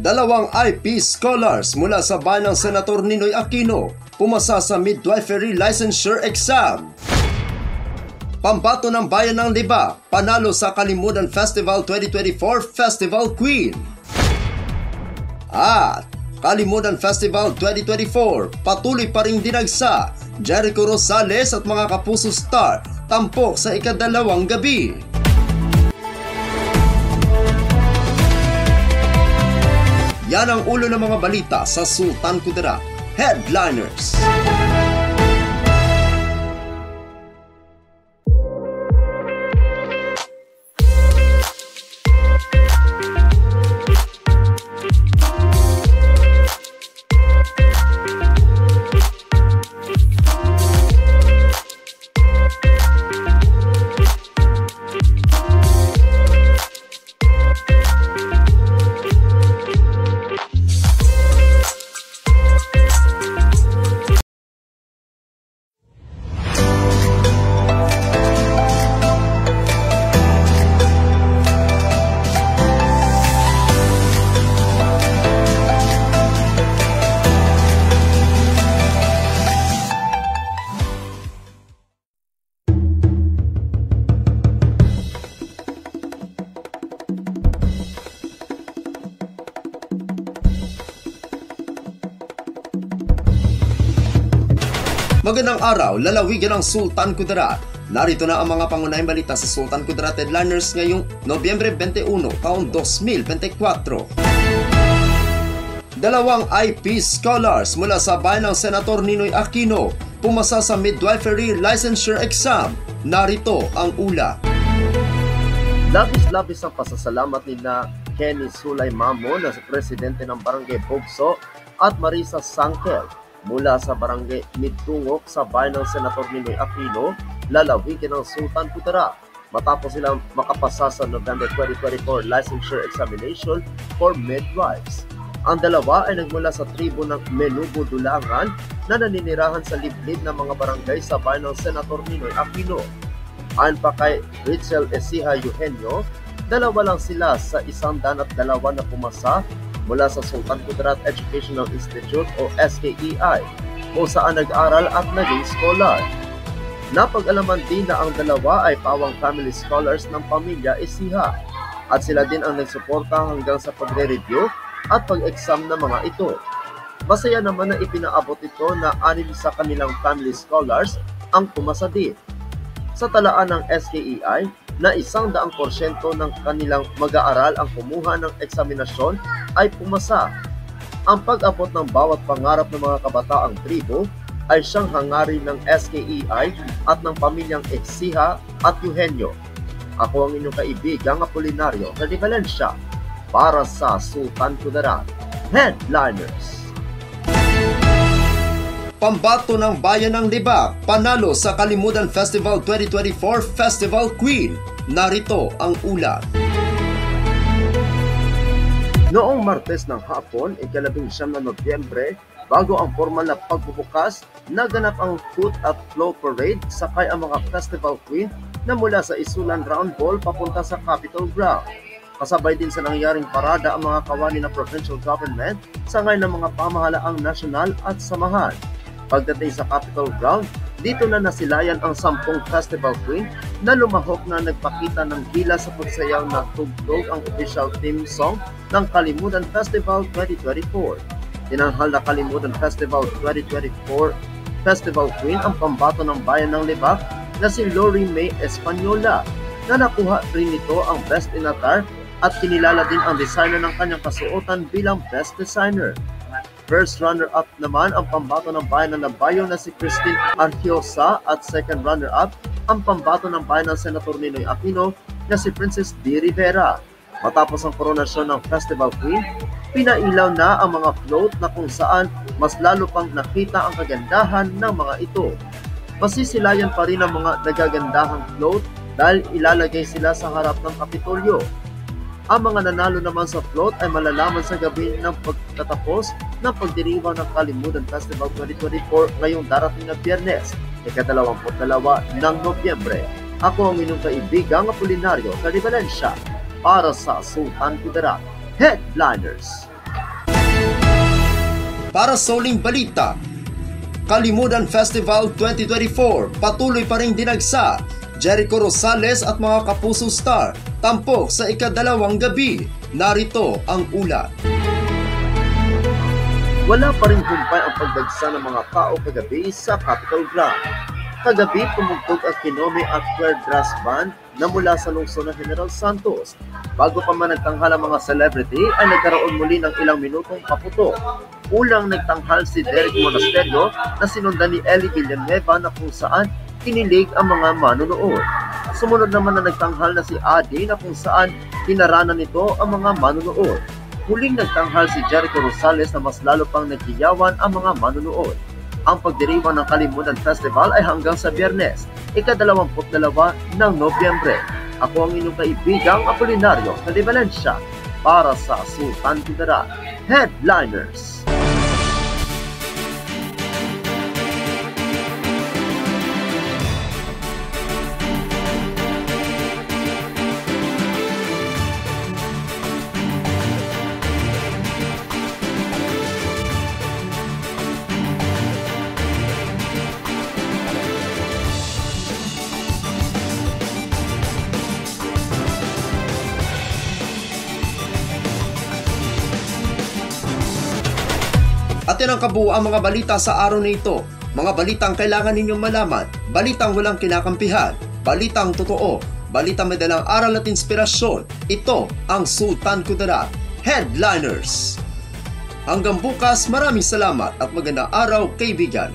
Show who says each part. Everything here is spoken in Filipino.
Speaker 1: Dalawang IP scholars mula sa bayan ng Senator Ninoy Aquino pumasa sa midwifery licensure exam. Pambato ng Bayan ng Liba panalo sa Kalimudan Festival 2024 Festival Queen. At Kalimudan Festival 2024 patuloy pa ring dinagsa, Jericho Rosales at mga Kapuso Star tampok sa ikadalawang gabi. Yan ang ulo ng mga balita sa Sultan Kudarat Headliners. Magandang araw, lalawigan ng Sultan Kudarat. Narito na ang mga pangunahing balita sa Sultan Kudarat Headliners ngayong Nobyembre 21, taong 2024. Dalawang IP scholars mula sa bayan ng Senator Ninoy Aquino pumasa sa midwifery licensure exam. Narito ang ula.
Speaker 2: Labis-labis ang pasasalamat nina Kenny Sulay Mamo na si Presidente ng Barangay Bugso at Marisa Sangkel mula sa Barangay Midtungok sa bayan ng Senator Ninoy Aquino, lalawigan ng Sultan Kudarat, matapos silang makapasa sa November 2024 licensure examination for midwives. Ang dalawa ay nagmula sa tribo ng Menubo Dulangan na naninirahan sa liblib ng mga barangay sa bayan ng Senator Ninoy Aquino. Ayon pa kay Richel Esiha Eugenio, dalawa lang sila sa 102 na pumasa mula sa Sultan Kudarat Educational Institute o SKEI, kung saan nag-aral at naging scholar. Napag-alaman din na ang dalawa ay pawang family scholars ng pamilya Esiha at sila din ang nagsuporta hanggang sa pagre-review at pag-exam ng mga ito. Masaya naman na ipinaabot ito na 6 sa kanilang family scholars ang pumasa din. Sa talaan ng SKEI, na 100% ng kanilang mag-aaral ang kumuha ng eksaminasyon ay pumasa. Ang pag-abot ng bawat pangarap ng mga kabataang tribo ay siyang hangarin ng SKEI at ng pamilyang Exiha at Eugenio. Ako ang inyong kaibigang Apolinario na di Valencia para sa Sultan Kudarat Headliners.
Speaker 1: Pambato ng Bayan ng Liba panalo sa Kalimudan Festival 2024 Festival Queen. Narito ang ulat.
Speaker 2: Noong Martes ng hapon, ika-19 na Nobyembre, bago ang formal na pagbubukas, naganap ang foot at flow parade sakay ang mga Festival Queen na mula sa Isulan Round Ball papunta sa Capitol Ground. Kasabay din sa nangyaring parada ang mga kawani ng provincial government sangay ng mga pamahalaang nasyonal at samahan. Pagdating sa Capitol Ground, dito na nasilayan ang 10 Festival Queen na lumahok na nagpakita ng gila sa pagsayaw na tugtog ang official theme song ng Kalimudan Festival 2024. Tinanghal na Kalimudan Festival 2024 Festival Queen ang pambato ng Bayan ng Liba na si Lori May Espanola na nakuha rin nito ang Best in Attire at kinilala din ang designer ng kanyang kasuotan bilang Best Designer. First runner-up naman ang pambato ng Bayan ng Nabayo na si Christine Arquiosa at second runner-up ang pambato ng Bayan ng Senator Ninoy Aquino na si Princess D. Rivera. Matapos ang koronasyon ng Festival Queen, pinailaw na ang mga float na kung saan mas lalo pang nakita ang kagandahan ng mga ito. Masisilayan pa rin ang mga nagagandahang float dahil ilalagay sila sa harap ng Kapitolyo. Ang mga nanalo naman sa float ay malalaman sa gabi ng pagtatapos ng pagdiriwang ng Kalimudan Festival 2024 ngayong darating na Biyernes, ika-22 ng Nobyembre. Ako ang inyong kaibigang Apolinario sa Valencia para sa Sultan Kudarat Headliners.
Speaker 1: Para sa uling balita, Kalimudan Festival 2024 patuloy pa ring dinagsa. Jericho Rosales at mga Kapuso Star tampok sa ikadalawang gabi. Narito ang ulat.
Speaker 2: Wala pa rin humpay ang pagdagsa ng mga tao kagabi sa Capitol Ground. Kagabi tumugtog ang Kinomi at Queer Brass Band na mula sa lungsod ng General Santos. Bago pa man nagtanghal ang mga celebrity ay nagkaroon muli ng ilang minutong paputok. Ulang nagtanghal si Derek Monasterio na sinundan ni Ellie Villanueva na kung saan kinilig ang mga manonood. Sumunod naman na nagtanghal na si Adi na kung saan hinaranan nito ang mga manonood. Huling nagtanghal si Jericho Rosales na mas lalo pang naghiyawan ang mga manonood. Ang pagdiriwang ng Kalimudan Festival ay hanggang sa Biyernes, ika-22 ng Nobyembre. Ako ang inyong kaibigang Apolinario de Valencia para sa Sultan Kudarat Headliners.
Speaker 1: At yan ang kabuuan mga balita sa araw na ito. Mga balitang kailangan ninyong malaman, balitang walang kinakampihan, balitang totoo, balitang may dalang aral at inspirasyon. Ito ang Sultan Kudarat Headliners. Hanggang bukas, maraming salamat at magandang araw kaibigan.